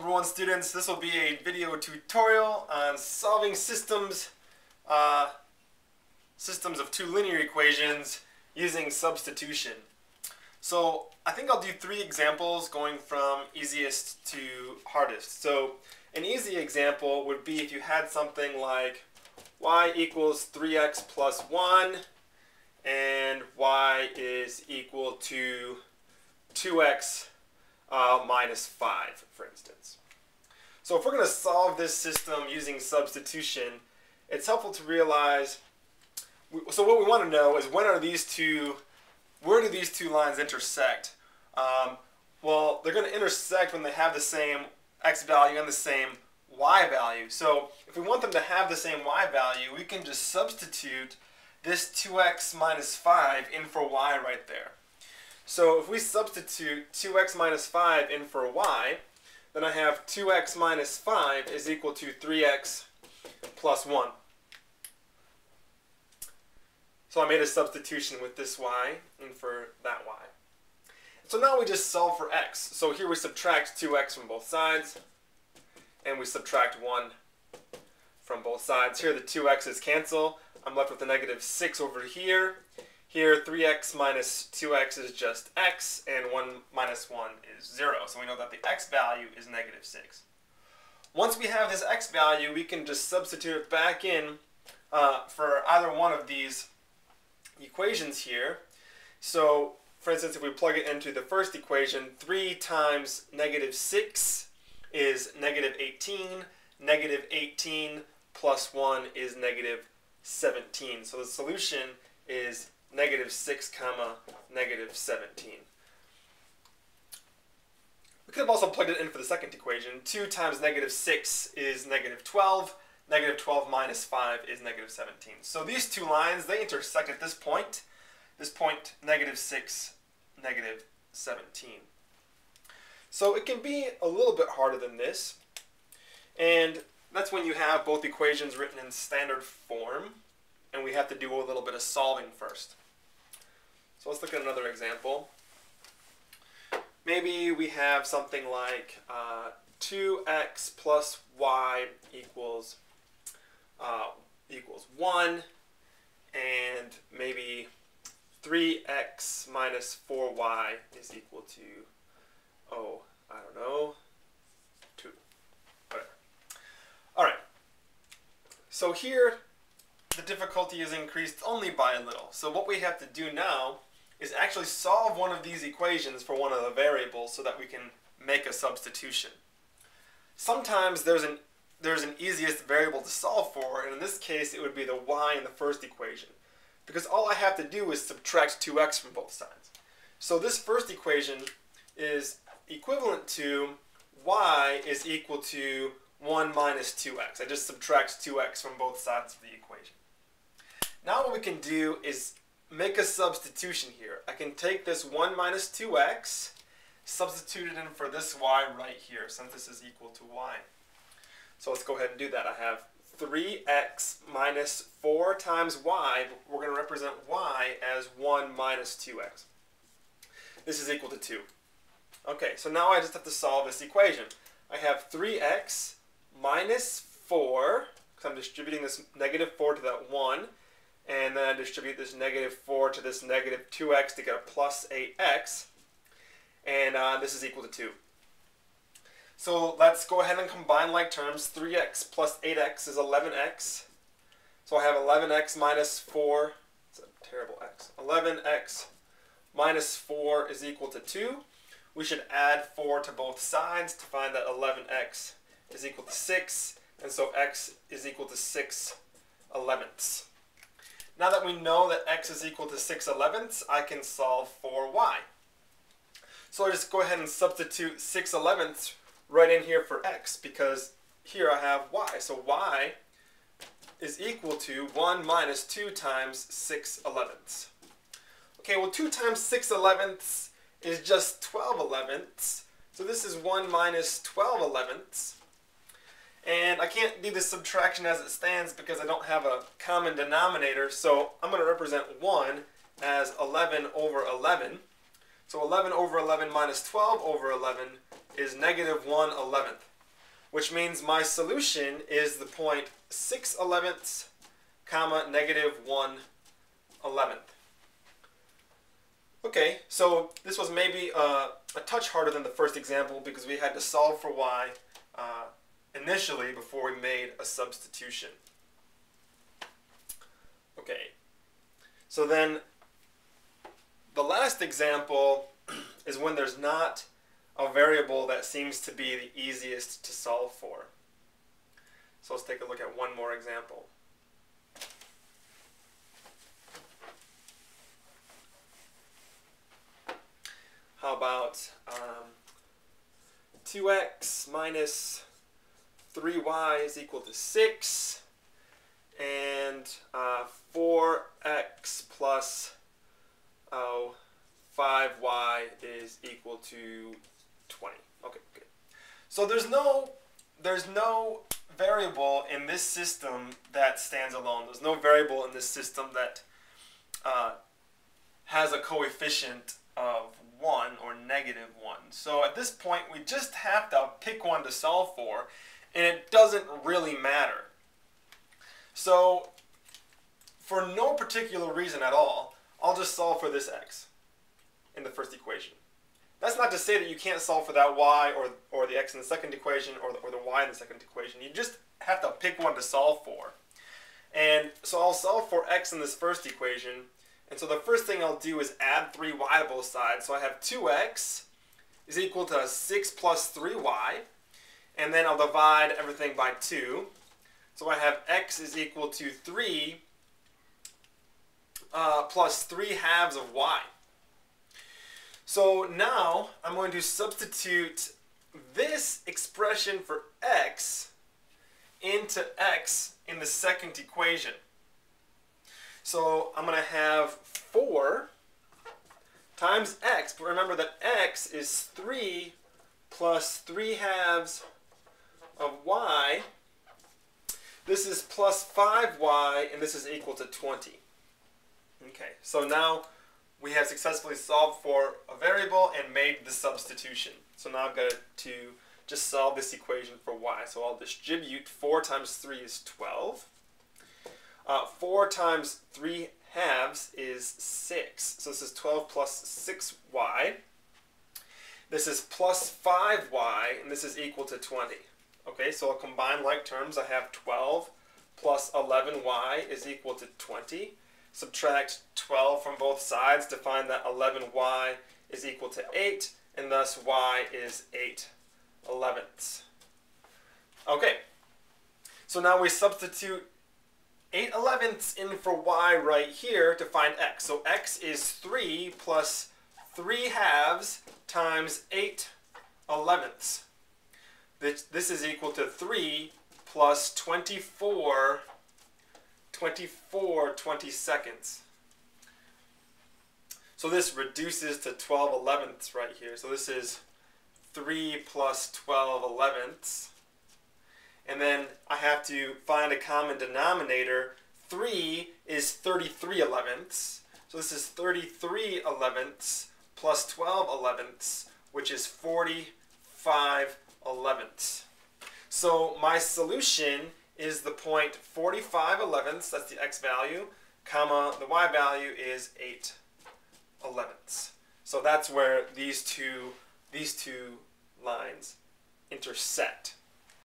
everyone, students. This will be a video tutorial on solving systems of two linear equations using substitution. So I think I'll do 3 examples going from easiest to hardest. So an easy example would be if you had something like y equals 3x plus 1 and y is equal to 2x minus 5, for instance. So if we're going to solve this system using substitution, it's helpful to realize, so what we want to know is where do these two lines intersect? Well, they're going to intersect when they have the same x value and the same y value. So if we want them to have the same y value, we can just substitute this 2x minus 5 in for y right there. So if we substitute 2x minus 5 in for y, then I have 2x minus 5 is equal to 3x plus 1. So I made a substitution with this y in for that y. So now we just solve for x. So here we subtract 2x from both sides, and we subtract 1 from both sides. Here the 2x's cancel. I'm left with a negative 6 over here. Here 3x minus 2x is just x, and 1 minus 1 is 0. So we know that the x value is negative 6. Once we have this x value, we can just substitute it back in for either one of these equations here. So for instance, if we plug it into the first equation, 3 times negative 6 is negative 18. Negative 18 plus 1 is negative 17. So the solution is negative 6 comma negative 17. We could have also plugged it in for the second equation. 2 times negative 6 is negative 12. Negative 12 minus 5 is negative 17. So these two lines, they intersect at this point. This point, negative 6, negative 17. So it can be a little bit harder than this. And that's when you have both equations written in standard form, and we have to do a little bit of solving first. So let's look at another example. Maybe we have something like 2x plus y equals 1, and maybe 3x minus 4y is equal to, I don't know, 2. Whatever. Alright. So here, the difficulty is increased only by a little. So what we have to do now is actually solve one of these equations for one of the variables so that we can make a substitution. Sometimes there's an easiest variable to solve for, and in this case it would be the y in the first equation, because all I have to do is subtract 2x from both sides. So this first equation is equivalent to y is equal to 1 minus 2x. I just subtract 2x from both sides of the equation. Now what we can do is make a substitution here. I can take this 1 minus 2x, substitute it in for this y right here, since this is equal to y. So let's go ahead and do that. I have 3x minus 4 times y, but we're going to represent y as 1 minus 2x. This is equal to 2. Okay, so now I just have to solve this equation. I have 3x minus 4, because I'm distributing this negative 4 to that 1, and then I distribute this negative 4 to this negative 2x to get a plus 8x, and this is equal to 2. So let's go ahead and combine like terms. 3x plus 8x is 11x. So I have 11x minus 4. It's a terrible x. 11x minus 4 is equal to 2. We should add 4 to both sides to find that 11x is equal to 6. And so x is equal to 6 elevenths. Now that we know that x is equal to 6 elevenths, I can solve for y. So I just go ahead and substitute 6 elevenths right in here for x, because here I have y. So y is equal to 1 minus 2 times 6 elevenths. Okay, well 2 times 6 elevenths is just 12 elevenths. So this is 1 minus 12 elevenths. And I can't do this subtraction as it stands because I don't have a common denominator. So I'm going to represent 1 as 11 over 11. So 11 over 11 minus 12 over 11 is negative 1 11th. which means my solution is the point 6/11, comma, -1/11. Okay, so this was maybe a touch harder than the first example because we had to solve for y initially before we made a substitution. Okay, so then the last example is when there's not a variable that seems to be the easiest to solve for. So let's take a look at one more example. How about 2x minus 3y is equal to 6, and 4x plus 5y is equal to 20. Okay, good. So there's no variable in this system that stands alone. There's no variable in this system that has a coefficient of 1 or -1. So at this point we just have to pick one to solve for, and it doesn't really matter. So for no particular reason at all, I'll just solve for this x in the first equation. That's not to say that you can't solve for that y or the x in the second equation or the y in the second equation. You just have to pick one to solve for. And so I'll solve for x in this first equation. And so the first thing I'll do is add 3y to both sides. So I have 2x is equal to 6 plus 3y. And then I'll divide everything by 2. So I have x is equal to 3 plus 3/2 of y. So now I'm going to substitute this expression for x into x in the second equation. So I'm going to have 4 times x, but remember that x is 3 plus 3/2 of y. This is plus 5y, and this is equal to 20. Okay, so now we have successfully solved for a variable and made the substitution. So now I've got to just solve this equation for y. So I'll distribute 4 times 3 is 12. 4 times 3/2 is 6. So this is 12 plus 6y. This is plus 5y, and this is equal to 20. Okay, so I'll combine like terms. I have 12 plus 11y is equal to 20. Subtract 12 from both sides to find that 11y is equal to 8, and thus y is 8/11. Okay, so now we substitute 8/11 in for y right here to find x. So x is 3 plus 3/2 times 8/11. This is equal to 3 plus 24 22seconds. So this reduces to 12/11 right here. So this is 3 plus 12/11. And then I have to find a common denominator. 3 is 33/11. So this is 33/11 plus 12/11, which is 45/11. So my solution is the point 45/11, that's the x value, comma, the y value is 8/11. So that's where these two lines intersect.